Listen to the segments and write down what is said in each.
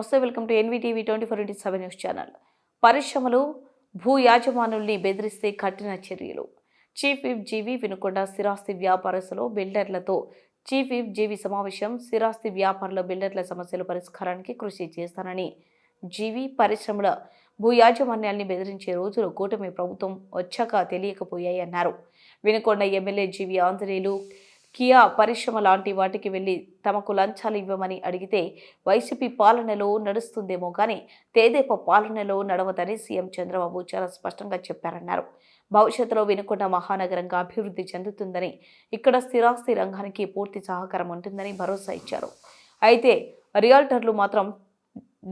నమస్తే, welcome to NVTV 24/7 news channel. పరిశ్రమలు భూ యాజమానుల్ని బెదిరిస్తే కఠిన చర్యలు. చీఫ్ విప్ జీవి వినుకొండ స్థిరాస్తి వ్యాపారస్తులు బిల్డర్లతో చీఫ్ విప్ జీవి సమావేశం. స్థిరాస్తి వ్యాపారుల బిల్డర్ల సమస్యల పరిష్కారానికి కృషి చేస్తానని జీవి పరిశ్రమల భూ యాజమాన్యాల్ని బెదిరించే రోజులు కూటమి ప్రభుత్వం వచ్చాక తెలియకపోయాయన్నారు. వినుకొండ ఎమ్మెల్యే జీవి ఆంజనేయులు కియా పరిశ్రమ లాంటి వాటికి వెళ్లి తమకు లంచాలు ఇవ్వమని అడిగితే వైసీపీ పాలనలో నడుస్తుందేమో కానీ తేదేపా పాలనలో నడవదని సీఎం చంద్రబాబు చాలా స్పష్టంగా చెప్పారన్నారు. భవిష్యత్తులో వినుకొండ మహానగరంగా అభివృద్ధి చెందుతుందని, ఇక్కడ స్థిరాస్తి రంగానికి పూర్తి సహకారం ఉంటుందని భరోసా ఇచ్చారు. అయితే రియల్టర్లు మాత్రం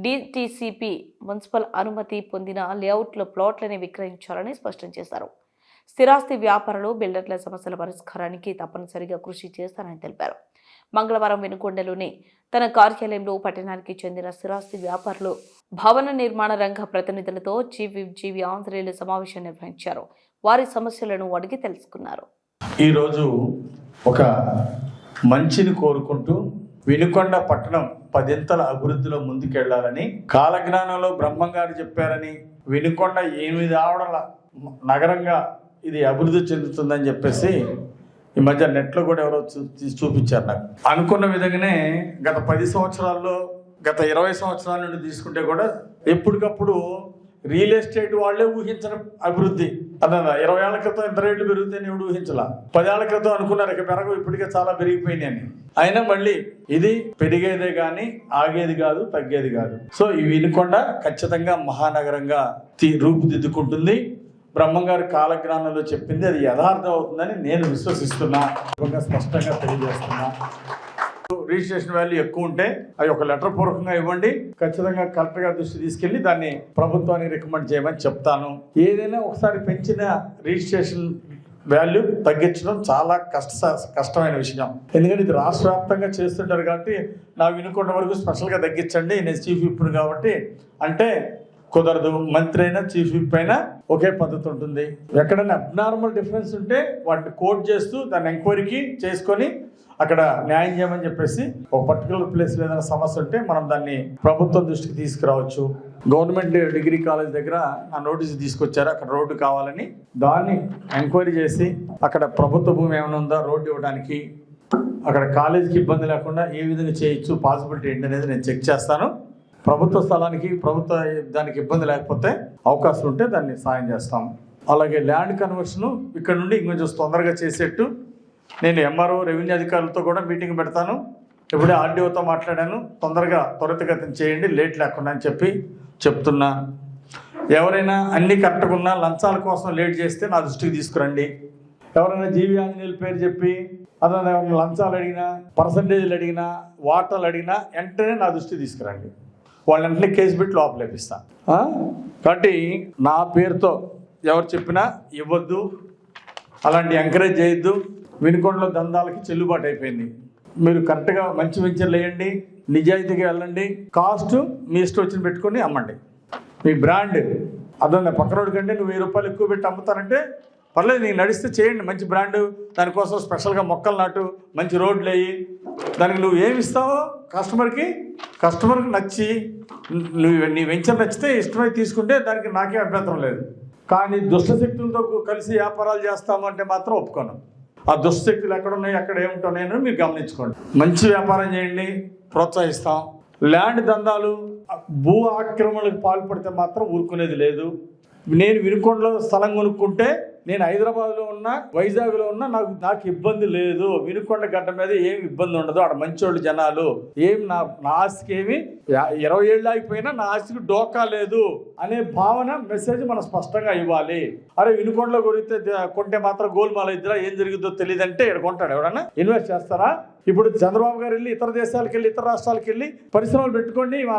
డిటిసిపి మున్సిపల్ అనుమతి పొందిన లేఅవుట్లో ప్లాట్లని విక్రయించాలని స్పష్టం చేశారు. స్థిరాస్తి వ్యాపారులు బిల్డర్ల సమస్యల పరిష్కారానికి తప్పనిసరిగా కృషి చేస్తానని తెలిపారు. మంగళవారం వినుకొండలోని తన కార్యాలయంలో పట్టణానికి చెందిన స్థిరాస్తి వ్యాపారులు, భవన నిర్మాణ రంగ ప్రతినిధులతో చీఫ్ విప్ జీవి ఆంజనేయులు సమావేశం నిర్వహించారు. వారి సమస్యలను అడిగి తెలుసుకున్నారు. ఈరోజు ఒక మంచిని కోరుకుంటూ వినుకొండ పట్టణం 10 అభివృద్ధిలో ముందుకెళ్లాలని, కాలజ్ఞానంలో బ్రహ్మంగారు చెప్పారని, వినుకొండ 8 ఆవడల నగరంగా ఇది అభివృద్ధి చెందుతుందని చెప్పేసి ఈ మధ్య నెట్లో కూడా ఎవరో చూపించారు. నాకు అనుకున్న విధంగానే గత 10 సంవత్సరాల్లో, గత 20 సంవత్సరాల నుండి తీసుకుంటే కూడా ఎప్పటికప్పుడు రియల్ ఎస్టేట్ వాళ్ళే ఊహించడం అభివృద్ధి అన్న 20 ఏళ్ల క్రితం ఇంత రేట్లు పెరుగుతాయని ఎవడు ఊహించాల. 10 ఏళ్ల క్రితం అనుకున్నారు ఇక పెరగవు, ఇప్పటికే చాలా పెరిగిపోయినాయి అని. అయినా మళ్ళీ ఇది పెరిగేదే కానీ ఆగేది కాదు, తగ్గేది కాదు. సో ఈ వినుకొండ ఖచ్చితంగా మహానగరంగా రూపుదిద్దుకుంటుంది. బ్రహ్మంగారి కాలజ్ఞానంలో చెప్పింది అది యథార్థం అవుతుందని నేను విశ్వసిస్తున్నా, స్పష్టంగా తెలియజేస్తున్నా. రిజిస్ట్రేషన్ వాల్యూ ఎక్కువ ఉంటే అది ఒక లెటర్ పూర్వకంగా ఇవ్వండి, ఖచ్చితంగా కలెక్టర్ గారి దృష్టి తీసుకెళ్లి దాన్ని ప్రభుత్వానికి రికమెండ్ చేయమని చెప్తాను. ఏదైనా ఒకసారి పెంచిన రిజిస్ట్రేషన్ వాల్యూ తగ్గించడం చాలా కష్టమైన విషయం. ఎందుకంటే ఇది రాష్ట్ర వ్యాప్తంగా చేస్తుంటారు కాబట్టి నా వినుకొండ వరకు స్పెషల్గా తగ్గించండి, నేను చీఫ్ విప్ కాబట్టి అంటే కుదరదు. మంత్రి అయినా చీఫ్ విప్ అయినా ఒకే పద్ధతి ఉంటుంది. ఎక్కడైనా అబ్నార్మల్ డిఫరెన్స్ ఉంటే వాటిని కోట్ చేస్తూ దాన్ని ఎంక్వైరీకి చేసుకొని అక్కడ న్యాయం చేయమని చెప్పేసి ఒక పర్టికులర్ ప్లేస్లో ఏదైనా సమస్య ఉంటే మనం దాన్ని ప్రభుత్వం దృష్టికి తీసుకురావచ్చు. గవర్నమెంట్ డిగ్రీ కాలేజ్ దగ్గర ఆ నోటీసు తీసుకొచ్చారు, అక్కడ రోడ్డు కావాలని. దాన్ని ఎంక్వైరీ చేసి అక్కడ ప్రభుత్వ భూమి ఏమైనా ఉందా రోడ్డు ఇవ్వడానికి, అక్కడ కాలేజీకి ఇబ్బంది లేకుండా ఏ విధంగా చేయొచ్చు, పాసిబిలిటీ ఏంటి అనేది నేను చెక్ చేస్తాను. ప్రభుత్వ స్థలానికి ప్రభుత్వ దానికి ఇబ్బంది లేకపోతే అవకాశం ఉంటే దాన్ని సాయం చేస్తాం. అలాగే ల్యాండ్ కన్వర్షను ఇక్కడ నుండి ఇంకొంచెం తొందరగా చేసేట్టు నేను ఎంఆర్ఓ రెవెన్యూ అధికారులతో కూడా మీటింగ్ పెడతాను. ఇప్పుడే ఆర్డీఓతో మాట్లాడాను, తొందరగా త్వరితగతిన చేయండి, లేట్ లేకుండా అని చెప్తున్నా. ఎవరైనా అన్ని కరెక్ట్గా ఉన్నా లంచాల కోసం లేట్ చేస్తే నా దృష్టికి తీసుకురండి. ఎవరైనా జీవి ఆంజనేయుల పేరు చెప్పి అదే లంచాలు అడిగినా, పర్సంటేజ్లు అడిగినా, వాటాలు అడిగినా వెంటనే నా దృష్టికి తీసుకురండి. వాళ్ళంటే కేసు పెట్టి లోపలేపిస్తాను. కాబట్టి నా పేరుతో ఎవరు చెప్పినా ఇవ్వద్దు, అలాంటి ఎంకరేజ్ చేయొద్దు. వినుకొండలో దందాలకి చెల్లుబాటు అయిపోయింది. మీరు కరెక్ట్గా మంచి వెంచర్లు వేయండి, నిజాయితీగా వెళ్ళండి, కాస్ట్ మీ ఇష్టం వచ్చిన పెట్టుకొని అమ్మండి. మీ బ్రాండ్ అదే పక్క రోడ్డు కంటే నువ్వు 1000 రూపాయలు ఎక్కువ పెట్టి అమ్ముతానంటే పర్లేదు, నీకు నడిస్తే చేయండి, మంచి బ్రాండు. దానికోసం స్పెషల్గా మొక్కలు నాటు, మంచి రోడ్లు వేయి. దానికి నువ్వు ఏమి ఇస్తావో కస్టమర్కి నచ్చి నీ వెంచర్ నచ్చితే ఇష్టమై తీసుకుంటే దానికి నాకే అభ్యంతరం లేదు. కానీ దుష్టశక్తులతో కలిసి వ్యాపారాలు చేస్తాము అంటే మాత్రం ఒప్పుకోను. ఆ దుష్టశక్తులు ఎక్కడున్నాయి, ఎక్కడ ఏముంటున్నాయని మీరు గమనించుకోండి. మంచి వ్యాపారం చేయండి, ప్రోత్సహిస్తాం. ల్యాండ్ దందాలు, భూ ఆక్రమణలకు పాల్పడితే మాత్రం ఊరుకునేది లేదు. నేను వినుకొండలో స్థలం కొనుక్కుంటే నేను హైదరాబాద్లో ఉన్నా, వైజాగ్లో ఉన్నా నాకు ఇబ్బంది లేదు. వినుకొండ గడ్డ మీద ఏమి ఇబ్బంది ఉండదు. అక్కడ మంచోళ్ళు జనాలు. ఏం నా ఆస్తికి ఏమి 20 ఏళ్ళు అయిపోయినా నా ఆస్తికి డోకా లేదు అనే భావన, మెసేజ్ మనం స్పష్టంగా ఇవ్వాలి. అరే వినుకొండలో కొంటే మాత్రం గోల్మాల ఇద్దరా, ఏం జరుగుతుందో తెలియదంటే ఇక్కడ కొంటాడు ఎవడన్నా? ఇన్వెస్ట్ చేస్తారా? ఇప్పుడు చంద్రబాబు గారు వెళ్ళి ఇతర దేశాలకు వెళ్ళి, ఇతర రాష్ట్రాలకు వెళ్ళి పరిశ్రమలు పెట్టుకోండి, మా